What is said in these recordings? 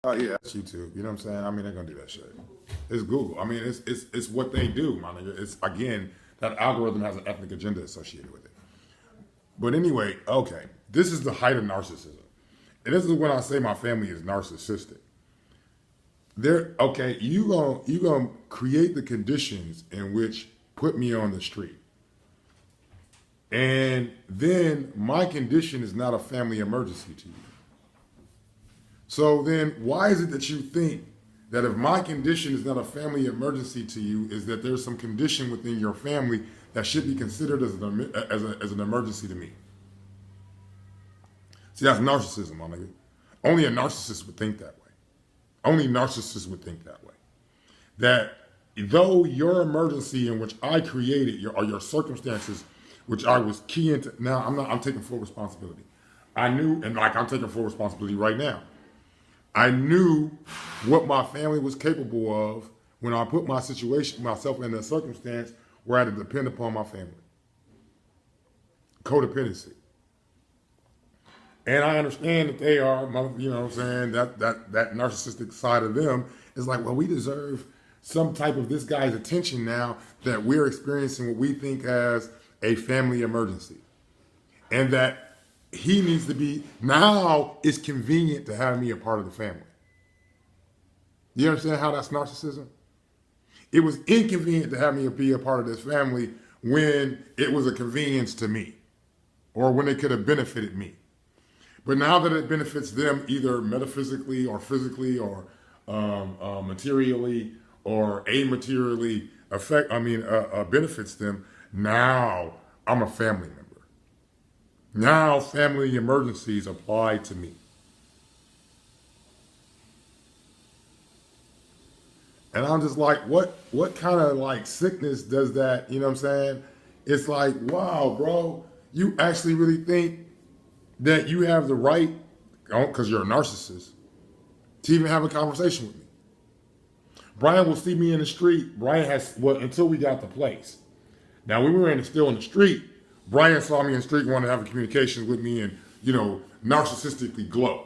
Oh yeah, that's YouTube. You know what I'm saying? I mean, they're gonna do that shit. It's Google. I mean, it's what they do, my nigga. It's again that algorithm has an ethnic agenda associated with it. But anyway, okay, this is the height of narcissism, and this is when I say my family is narcissistic. They're okay. You gonna create the conditions in which put me on the street, and then my condition is not a family emergency to you. So then, why is it that you think that if my condition is not a family emergency to you, is that there's some condition within your family that should be considered as an emergency to me? See, that's narcissism, my nigga. Only a narcissist would think that way. Only narcissists would think that way. That though your emergency in which I created or your circumstances, which I was key into, now I'm taking full responsibility. I knew, and like I'm taking full responsibility right now. I knew what my family was capable of when I put myself in a circumstance where I had to depend upon my family. Codependency. And I understand that they are, you know what I'm saying, that narcissistic side of them is like, well, we deserve some type of this guy's attention now that we're experiencing what we think as a family emergency. And that he needs to be, now it's convenient to have me a part of the family. You understand how that's narcissism? It was inconvenient to have me be a part of this family when it was a convenience to me or when it could have benefited me. But now that it benefits them either metaphysically or physically or materially or amaterially benefits them, now I'm a family member. Now family emergencies apply to me. And I'm just like, what kind of like sickness does that, you know what I'm saying? It's like, wow, bro, you actually really think that you have the right, because you're a narcissist, to even have a conversation with me. Brian will see me in the street. Brian until we got the place. Now, when we were still in the street, Brian saw me in the street, wanted to have a communication with me and, you know, narcissistically glow.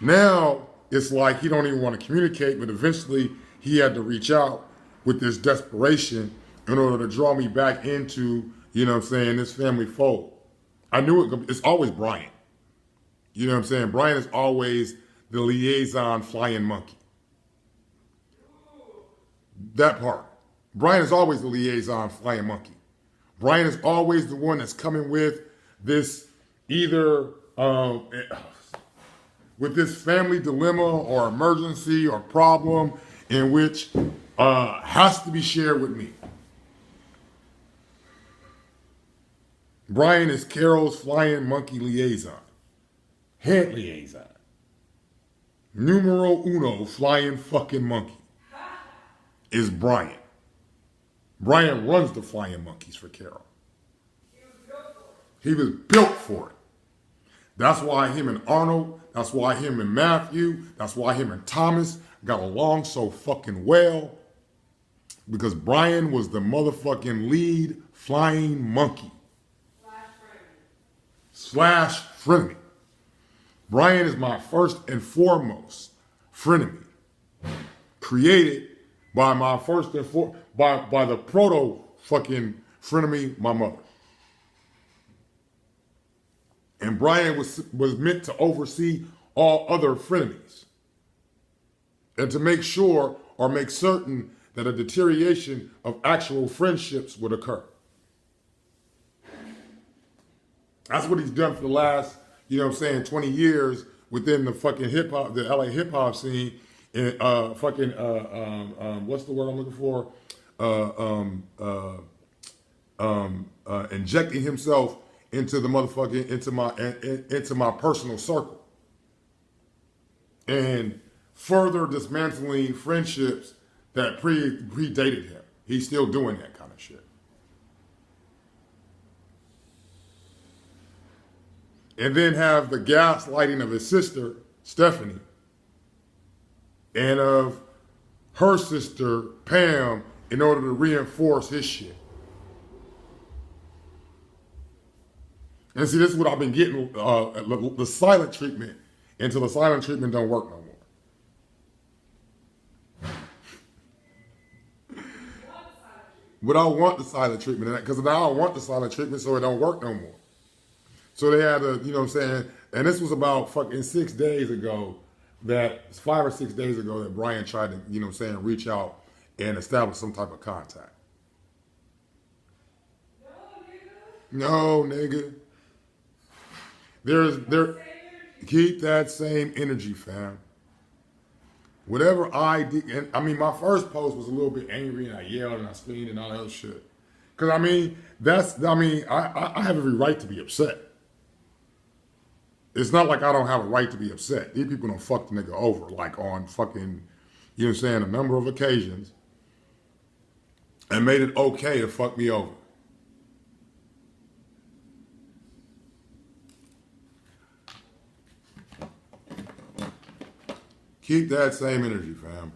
Now, it's like he don't even want to communicate, but eventually he had to reach out with this desperation in order to draw me back into, you know what I'm saying, this family fold. I knew it's always Brian. You know what I'm saying? Brian is always the liaison flying monkey. That part. Brian is always the liaison flying monkey. Brian is always the one that's coming with this either with this family dilemma or emergency or problem in which has to be shared with me. Brian is Carol's flying monkey liaison. Head liaison. Numero uno flying fucking monkey is Brian. Brian runs the flying monkeys for Carol. He was built for it. That's why him and Arnold, that's why him and Matthew, that's why him and Thomas got along so fucking well. Because Brian was the motherfucking lead flying monkey. Slash frenemy. Brian is my first and foremost frenemy. Created by my first and by the proto fucking frenemy, my mother. And Brian was meant to oversee all other frenemies. And to make sure or make certain that a deterioration of actual friendships would occur. That's what he's done for the last, you know what I'm saying, 20 years within the fucking hip hop, the LA hip hop scene. And what's the word I'm looking for? Injecting himself into the motherfucking, into my personal circle. And further dismantling friendships that predated him. He's still doing that kind of shit. And then have the gaslighting of his sister, Stephanie, and of her sister, Pam, in order to reinforce his shit. And see, this is what I've been getting, the silent treatment, until the silent treatment don't work no more. But I want the silent treatment, because now I want the silent treatment so it don't work no more. So they had to, you know what I'm saying? And this was about fucking 6 days ago, 5 or 6 days ago, that Brian tried to, you know what I'm saying, reach out and establish some type of contact. No, nigga. Keep that same energy, fam. Whatever I did, and I mean, my first post was a little bit angry, and I yelled and I screamed and all that other shit. Because I mean, I have every right to be upset. It's not like I don't have a right to be upset. These people don't fuck the nigga over, like on fucking, you know what I'm saying, a number of occasions, and made it okay to fuck me over. Keep that same energy, fam.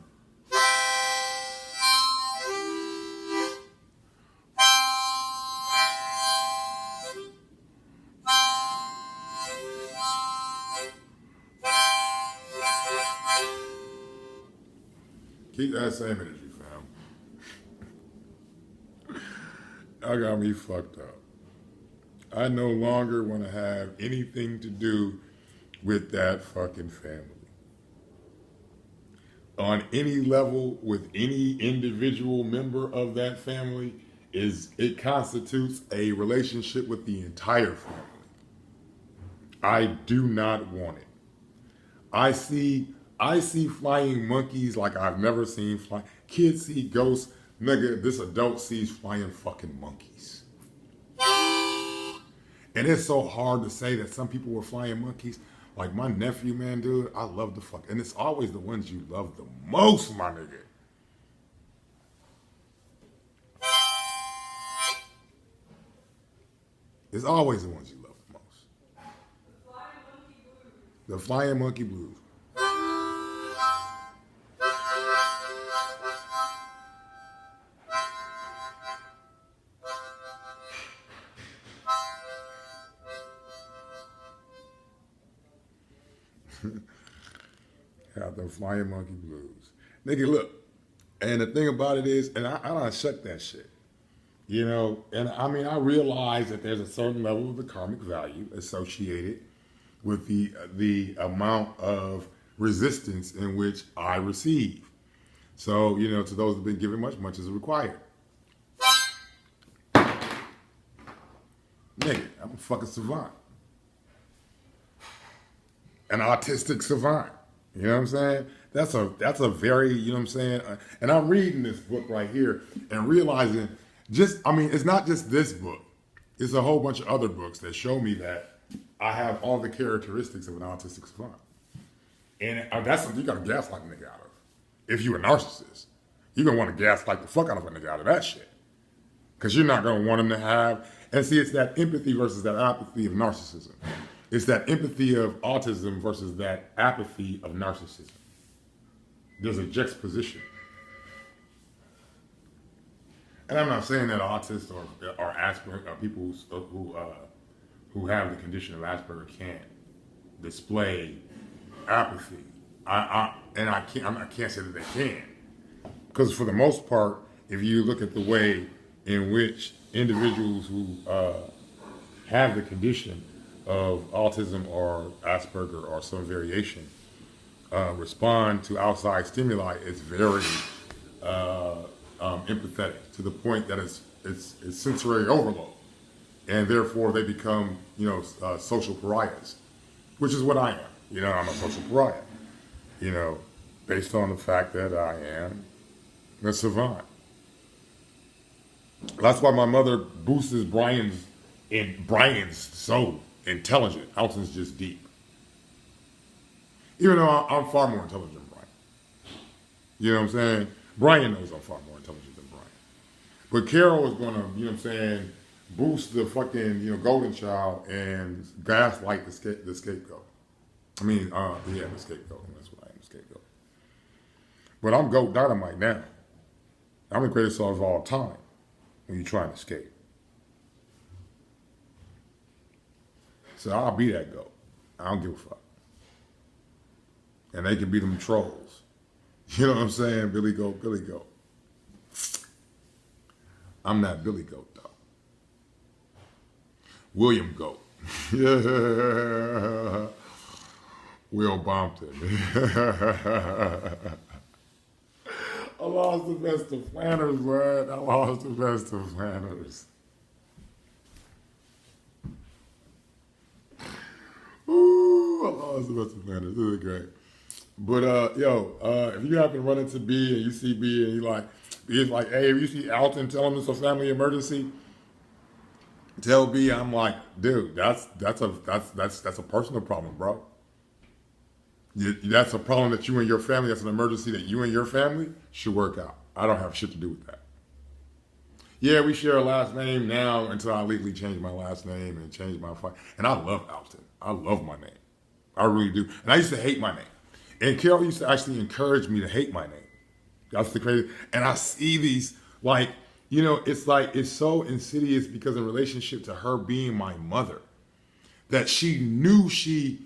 Keep that same energy, fam. I got me fucked up. I no longer want to have anything to do with that fucking family. On any level, with any individual member of that family, it constitutes a relationship with the entire family. I do not want it. I see flying monkeys like I've never seen fly. Kids see ghosts. Nigga, this adult sees flying fucking monkeys. And it's so hard to say that some people were flying monkeys. Like my nephew, man, dude, I love the fuck. And it's always the ones you love the most, my nigga. It's always the ones you love the most. The flying monkey blues. Have the flying monkey blues. Nigga, look. And the thing about it is, and I don't shut that shit. You know, and I mean, I realize that there's a certain level of the karmic value associated with the amount of resistance in which I receive. So, you know, to those who've been given much, much is required. Nigga, I'm a fucking savant. An autistic savant. You know what I'm saying? That's a very, you know what I'm saying? And I'm reading this book right here and realizing it's not just this book. It's a whole bunch of other books that show me that I have all the characteristics of an autistic savant. And that's something you got to gaslight a nigga out of. If you're a narcissist, you're going to want to gaslight the fuck out of a nigga out of that shit. Because you're not going to want him to have, and see, it's that empathy versus that apathy of narcissism. It's that empathy of autism versus that apathy of narcissism. There's a juxtaposition. And I'm not saying that autists or Asperger or people who have the condition of Asperger can't display apathy. I can't say that they can, because for the most part, if you look at the way in which individuals who have the condition of autism or Asperger or some variation respond to outside stimuli, it's very empathetic, to the point that it's sensory overload, and therefore they become, you know, social pariahs, which is what I am. You know, I'm a social pariah, you know, based on the fact that I am a savant. That's why my mother boosts Brian's so intelligent. Alton's just deep. Even though I'm far more intelligent than Brian. You know what I'm saying? Brian knows I'm far more intelligent than Brian. But Carol is gonna, you know what I'm saying, boost the fucking, you know, golden child and gaslight the scapegoat. I mean, the scapegoat. That's what I am, the scapegoat. But I'm goat dynamite now. I'm the greatest of all time when you try to escape. So I'll be that goat. I don't give a fuck. And they can be them trolls. You know what I'm saying? Billy Goat, Billy Goat. I'm not Billy Goat, though. William Goat. Yeah. Will Bompton. I lost the best of Flanders, man. I lost the best of Flanders. Ooh, I lost the best of Flanders. This is great. But if you happen to run into B and you see B and B's like, hey, if you see Alton telling us a family emergency, tell B I'm like, dude, that's a personal problem, bro. That's a problem that you and your family, that's an emergency that you and your family should work out. I don't have shit to do with that. Yeah, we share a last name now until I legally change my last name and change my fight. And I love Alton. I love my name. I really do. And I used to hate my name. And Carol used to actually encourage me to hate my name. That's the crazy. And I see these, it's so insidious because in relationship to her being my mother, that she knew she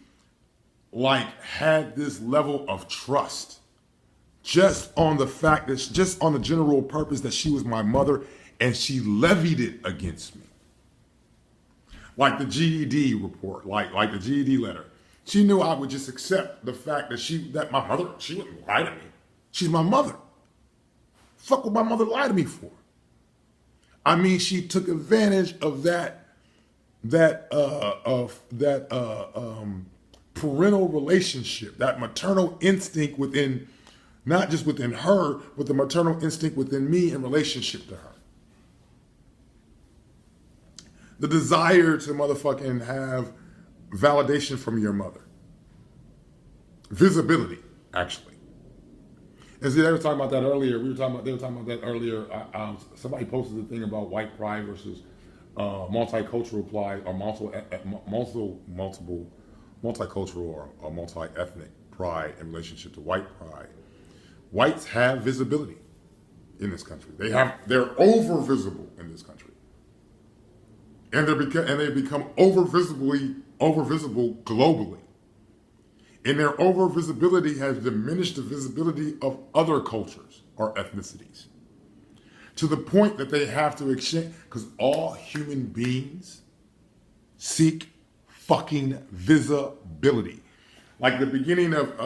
had this level of trust just on the fact that, just on the general purpose that she was my mother, and she levied it against me. Like the GED report, like the GED letter. She knew I would just accept the fact that my mother, she wouldn't lie to me. She's my mother. Fuck would my mother lie to me for? I mean, she took advantage of that parental relationship, that maternal instinct within, not just within her, but the maternal instinct within me in relationship to her. The desire to motherfucking have validation from your mother. Visibility, actually. And see, they were talking about that earlier. They were talking about that earlier. Somebody posted a thing about white pride versus multicultural pride, or multicultural or multi-ethnic pride in relationship to white pride. Whites have visibility in this country. They're over visible in this country. And they become over visible globally. And their over visibility has diminished the visibility of other cultures or ethnicities, to the point that they have to exchange, because all human beings seek fucking visibility. Like the beginning of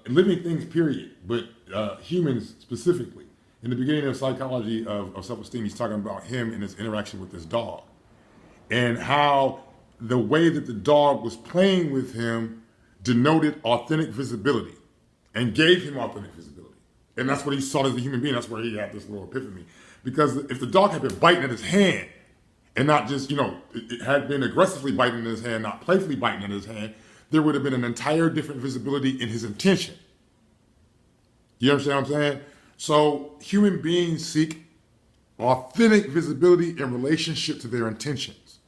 living things, period, but humans specifically. In the beginning of psychology of self-esteem, he's talking about him and his interaction with his dog, and how the way that the dog was playing with him denoted authentic visibility and gave him authentic visibility. And that's what he saw as a human being. That's where he had this little epiphany. Because if the dog had been biting at his hand and not just, it had been aggressively biting at his hand, not playfully biting at his hand, there would have been an entire different visibility in his intention. You understand what I'm saying? So human beings seek authentic visibility in relationship to their intentions.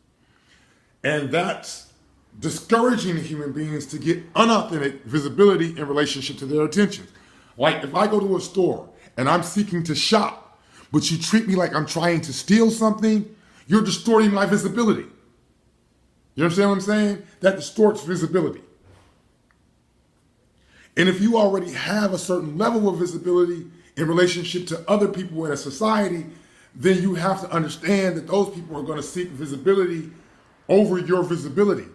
And that's discouraging human beings to get unauthentic visibility in relationship to their intentions. Like if I go to a store and I'm seeking to shop, but you treat me like I'm trying to steal something, you're distorting my visibility. You understand what I'm saying? That distorts visibility. And if you already have a certain level of visibility in relationship to other people in a society, then you have to understand that those people are going to seek visibility over your visibility,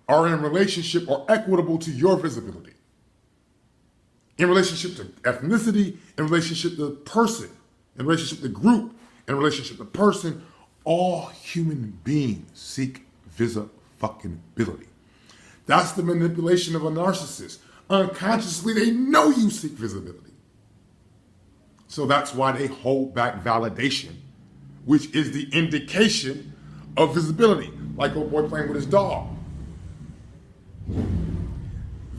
or in relationship or equitable to your visibility. In relationship to ethnicity, in relationship to person, in relationship to group, in relationship to person, all human beings seek visibility. That's the manipulation of a narcissist. Unconsciously, they know you seek visibility. So that's why they hold back validation, which is the indication of visibility. Like old boy playing with his dog.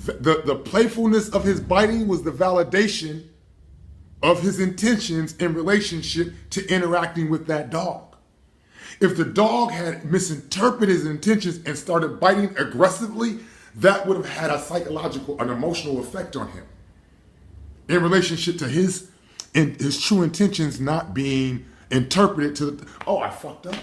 The playfulness of his biting was the validation of his intentions in relationship to interacting with that dog. If the dog had misinterpreted his intentions and started biting aggressively, that would have had a psychological, an emotional effect on him in relationship to his true intentions not being interpret it to, oh, I fucked up.